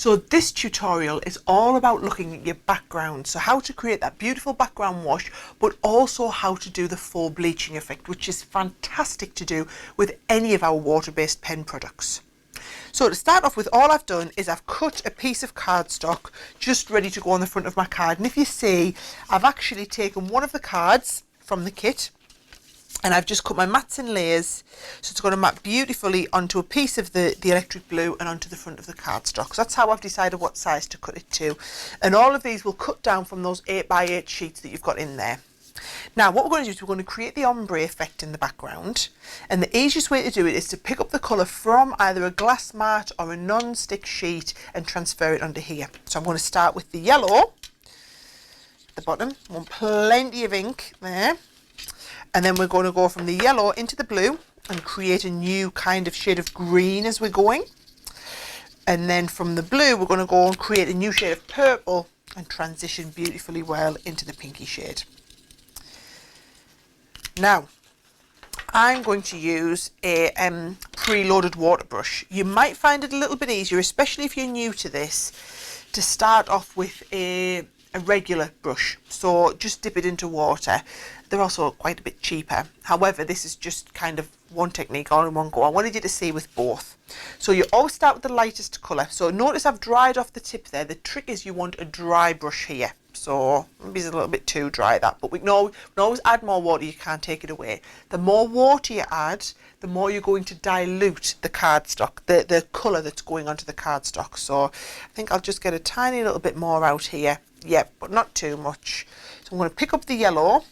So this tutorial is all about looking at your background, so how to create that beautiful background wash, but also how to do the full bleaching effect, which is fantastic to do with any of our water-based pen products. So to start off with, all I've done is I've cut a piece of cardstock just ready to go on the front of my card, and if you see, I've actually taken one of the cards from the kit and I've just cut my mats in layers, so it's going to map beautifully onto a piece of the electric blue and onto the front of the cardstock. So that's how I've decided what size to cut it to, and all of these will cut down from those 8x8 sheets that you've got in there. Now what we're going to do is we're going to create the ombre effect in the background, and the easiest way to do it is to pick up the colour from either a glass mat or a non-stick sheet and transfer it onto here. So I'm going to start with the yellow at the bottom. I want plenty of ink there. And then we're going to go from the yellow into the blue and create a new kind of shade of green as we're going. And then from the blue, we're going to go and create a new shade of purple and transition beautifully well into the pinky shade. Now, I'm going to use a preloaded water brush. You might find it a little bit easier, especially if you're new to this, to start off with a regular brush. So just dip it into water. They're also quite a bit cheaper. However, this is just kind of one technique all in one go. I wanted you to see with both. So you always start with the lightest colour. So notice I've dried off the tip there. The trick is you want a dry brush here. So maybe it's a little bit too dry that, but we can always add more water. You can't take it away. The more water you add, the more you're going to dilute the cardstock, the colour that's going onto the cardstock. So I think I'll just get a tiny little bit more out here. Yep, but not too much. So I'm going to pick up the yellow,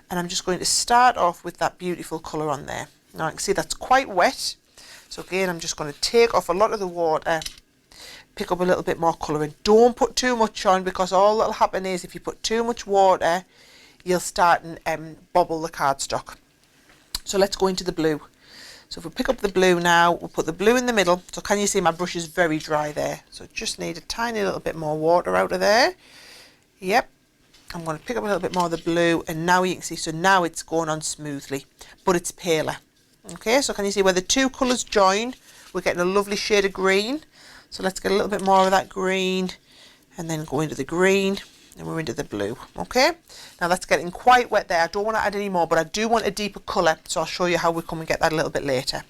and I'm just going to start off with that beautiful colour on there. Now I can see that's quite wet, so again I'm just going to take off a lot of the water, pick up a little bit more colour, and don't put too much on, because all that'll happen is if you put too much water you'll start and bobble the cardstock. So let's go into the blue. So if we pick up the blue now, we'll put the blue in the middle. So can you see my brush is very dry there, so just need a tiny little bit more water out of there. Yep. I'm going to pick up a little bit more of the blue, and now you can see, so now it's going on smoothly, but it's paler. Okay, so can you see where the two colours join? We're getting a lovely shade of green. So let's get a little bit more of that green, and then go into the green, and we're into the blue. Okay, now that's getting quite wet there. I don't want to add any more, but I do want a deeper colour, so I'll show you how we come and get that a little bit later.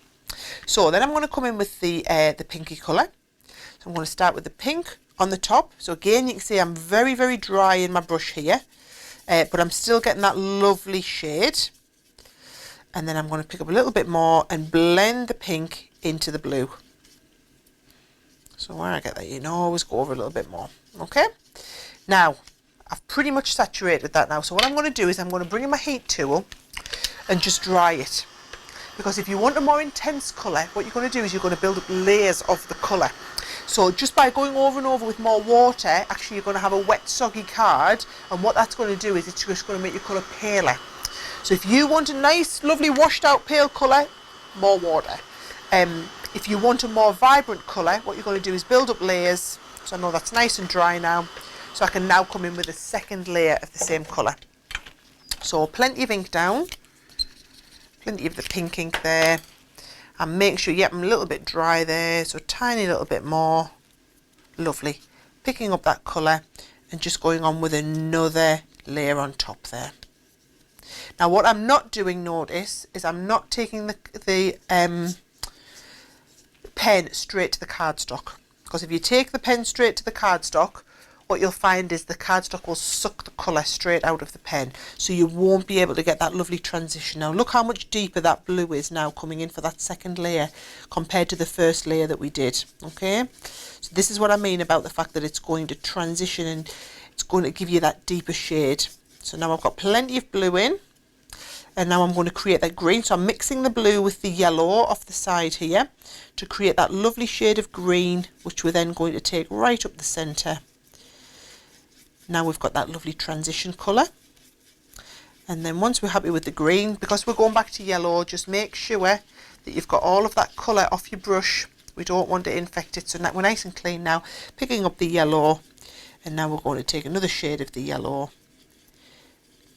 So then I'm going to come in with the pinky colour. So I'm going to start with the pink on the top. So again, you can see I'm very, very dry in my brush here, but I'm still getting that lovely shade. And then I'm going to pick up a little bit more and blend the pink into the blue. So where I get that, you know, always go over a little bit more. Okay, now I've pretty much saturated that now. So what I'm going to do is I'm going to bring in my heat tool and just dry it. Because if you want a more intense colour, what you're going to do is you're going to build up layers of the colour. So just by going over and over with more water, actually you're going to have a wet, soggy card, and what that's going to do is it's just going to make your colour paler. So if you want a nice, lovely, washed out pale colour, more water. If you want a more vibrant colour, what you're going to do is build up layers. So I know that's nice and dry now. So I can now come in with a second layer of the same colour. So plenty of ink down, plenty of the pink ink there. And make sure, yep, I'm a little bit dry there, so tiny little bit more. Lovely. Picking up that colour and just going on with another layer on top there. Now what I'm not doing, notice, is I'm not taking the pen straight to the cardstock. Because if you take the pen straight to the cardstock, what you'll find is the cardstock will suck the colour straight out of the pen, so you won't be able to get that lovely transition. Now look how much deeper that blue is now coming in for that second layer compared to the first layer that we did. Okay, so this is what I mean about the fact that it's going to transition and it's going to give you that deeper shade. So now I've got plenty of blue in, and now I'm going to create that green. So I'm mixing the blue with the yellow off the side here to create that lovely shade of green, which we're then going to take right up the centre. Now we've got that lovely transition colour, and then once we're happy with the green, because we're going back to yellow, just make sure that you've got all of that colour off your brush. We don't want to infect it, so now we're nice and clean now. Picking up the yellow, and now we're going to take another shade of the yellow.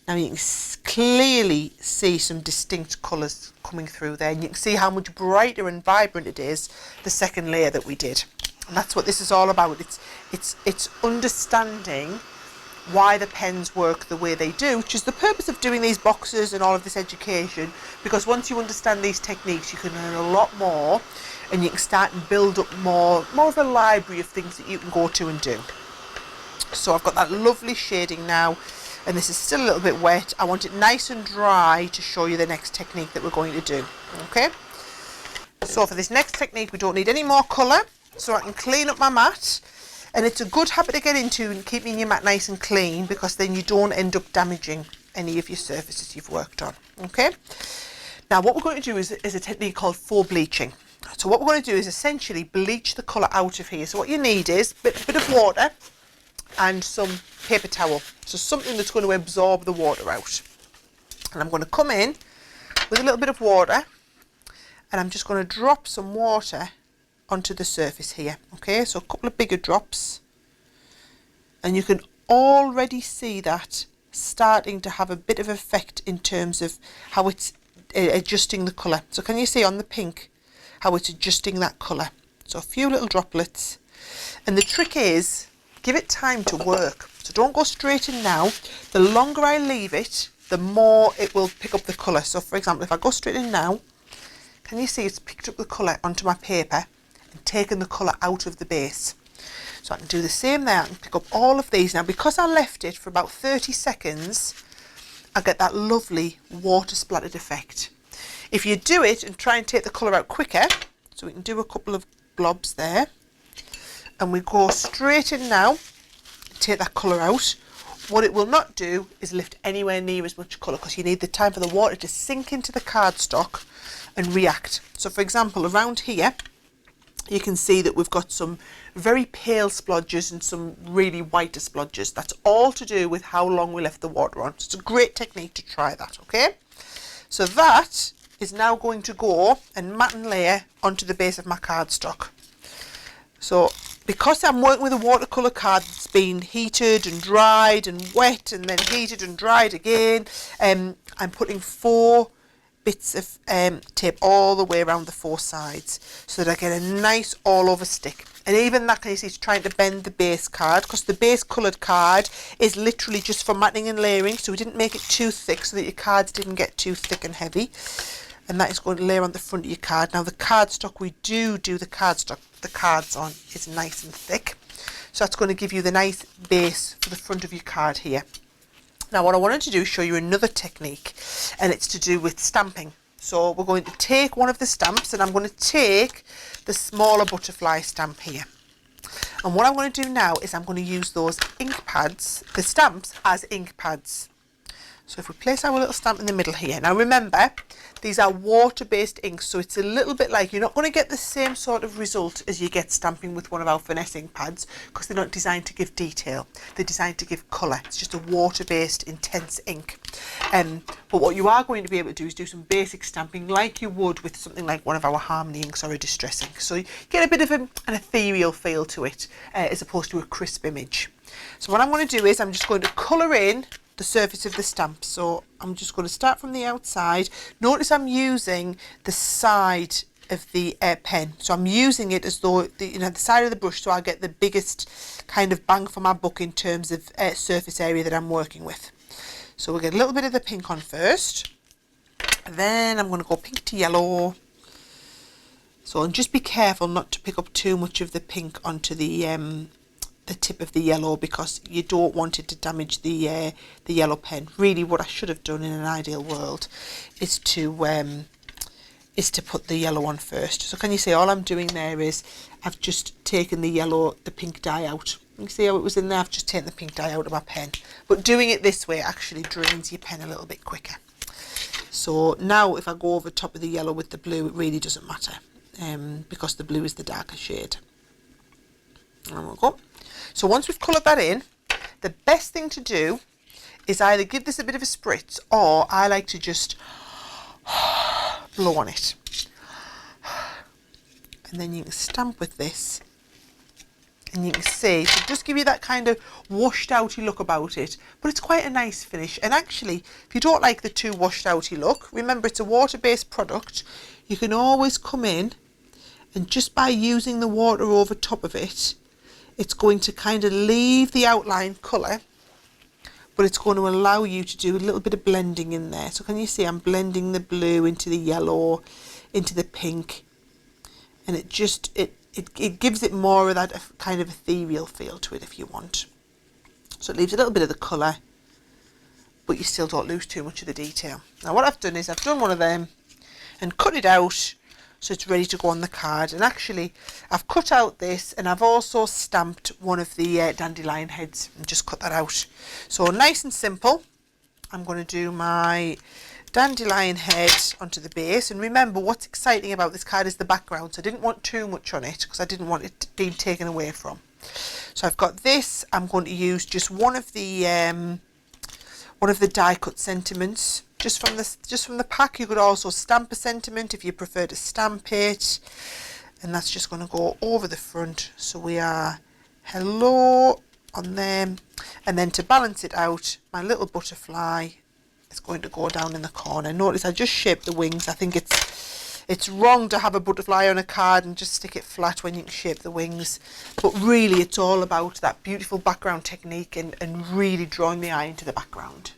Now you can clearly see some distinct colours coming through there, and you can see how much brighter and vibrant it is the second layer that we did. And that's what this is all about. It's understanding why the pens work the way they do, which is the purpose of doing these boxes and all of this education, because once you understand these techniques you can learn a lot more, and you can start and build up more of a library of things that you can go to and do. So I've got that lovely shading now, and this is still a little bit wet. I want it nice and dry to show you the next technique that we're going to do. Okay, so for this next technique we don't need any more colour, so I can clean up my mat. And it's a good habit to get into and keeping your mat nice and clean, because then you don't end up damaging any of your surfaces you've worked on. Okay, now what we're going to do is a technique called faux bleaching. So what we're going to do is essentially bleach the colour out of here. So what you need is a bit of water and some paper towel, so something that's going to absorb the water out. And I'm going to come in with a little bit of water, and I'm just going to drop some water onto the surface here. Okay, so a couple of bigger drops, and you can already see that starting to have a bit of effect in terms of how it's adjusting the colour. So can you see on the pink how it's adjusting that colour? So a few little droplets, and the trick is give it time to work. So don't go straight in now. The longer I leave it, the more it will pick up the colour. So for example, if I go straight in now, can you see it's picked up the colour onto my paper and taken the colour out of the base? So I can do the same there. I can pick up all of these. Now because I left it for about 30 seconds, I get that lovely water splattered effect. If you do it and try and take the colour out quicker, so we can do a couple of blobs there, and we go straight in now and take that colour out, what it will not do is lift anywhere near as much colour, because you need the time for the water to sink into the cardstock and react. So for example, around here you can see that we've got some very pale splodges and some really whiter splodges. That's all to do with how long we left the water on. So it's a great technique to try that. Okay, so that is now going to go and mat and layer onto the base of my cardstock. So because I'm working with a watercolour card that's been heated and dried and wet and then heated and dried again, I'm putting 4 bits of tape all the way around the 4 sides, so that I get a nice all over stick. And even that, can you see, it's trying to bend the base card, because the base coloured card is literally just for matting and layering, so we didn't make it too thick so that your cards didn't get too thick and heavy. And that is going to layer on the front of your card. Now the cardstock we do the cards on is nice and thick, so that's going to give you the nice base for the front of your card here. Now what I wanted to do is show you another technique, and it's to do with stamping. So we're going to take one of the stamps, and I'm going to take the smaller butterfly stamp here. And what I'm going to do now is I'm going to use those ink pads, the stamps, as ink pads. So if we place our little stamp in the middle here, now remember these are water-based inks, so it's a little bit like, you're not going to get the same sort of result as you get stamping with one of our finesse ink pads, because they're not designed to give detail, they're designed to give colour. It's just a water-based intense ink. But what you are going to be able to do is do some basic stamping like you would with something like one of our Harmony inks or a Distress ink, so you get a bit of an ethereal feel to it, as opposed to a crisp image. So what I'm going to do is I'm just going to colour in the surface of the stamp. So I'm just going to start from the outside. Notice I'm using the side of the pen, so I'm using it as though the side of the brush, so I get the biggest kind of bang for my buck in terms of surface area that I'm working with. So we'll get a little bit of the pink on first, then I'm going to go pink to yellow. So, and just be careful not to pick up too much of the pink onto the tip of the yellow, because you don't want it to damage the yellow pen. Really, what I should have done in an ideal world is to put the yellow on first. So can you see all I'm doing there is I've just taken the pink dye out. You can see how it was in there. I've just taken the pink dye out of my pen. But doing it this way actually drains your pen a little bit quicker. So now if I go over top of the yellow with the blue, it really doesn't matter, because the blue is the darker shade. And we'll go. So once we've coloured that in, the best thing to do is either give this a bit of a spritz, or I like to just blow on it. And then you can stamp with this, and you can see, so just give you that kind of washed outy look about it, but it's quite a nice finish. And actually, if you don't like the too washed outy look, remember it's a water-based product, you can always come in And just by using the water over top of it, it's going to kind of leave the outline colour, but it's going to allow you to do a little bit of blending in there. So can you see I'm blending the blue into the yellow, into the pink, and it just, it gives it more of that kind of ethereal feel to it if you want. So it leaves a little bit of the colour, but you still don't lose too much of the detail. Now what I've done is I've done one of them and cut it out so it's ready to go on the card. And actually I've cut out this, and I've also stamped one of the dandelion heads and just cut that out. So nice and simple. I'm going to do my dandelion head onto the base. And remember, what's exciting about this card is the background. So I didn't want too much on it because I didn't want it being taken away from. So I've got this. I'm going to use just one of the die cut sentiments just from the pack. You could also stamp a sentiment if you prefer to stamp it, and that's just going to go over the front. So we are hello on them, and then to balance it out, my little butterfly is going to go down in the corner. Notice I just shaped the wings. I think it's wrong to have a butterfly on a card and just stick it flat when you can shape the wings, but really it's all about that beautiful background technique and really drawing the eye into the background.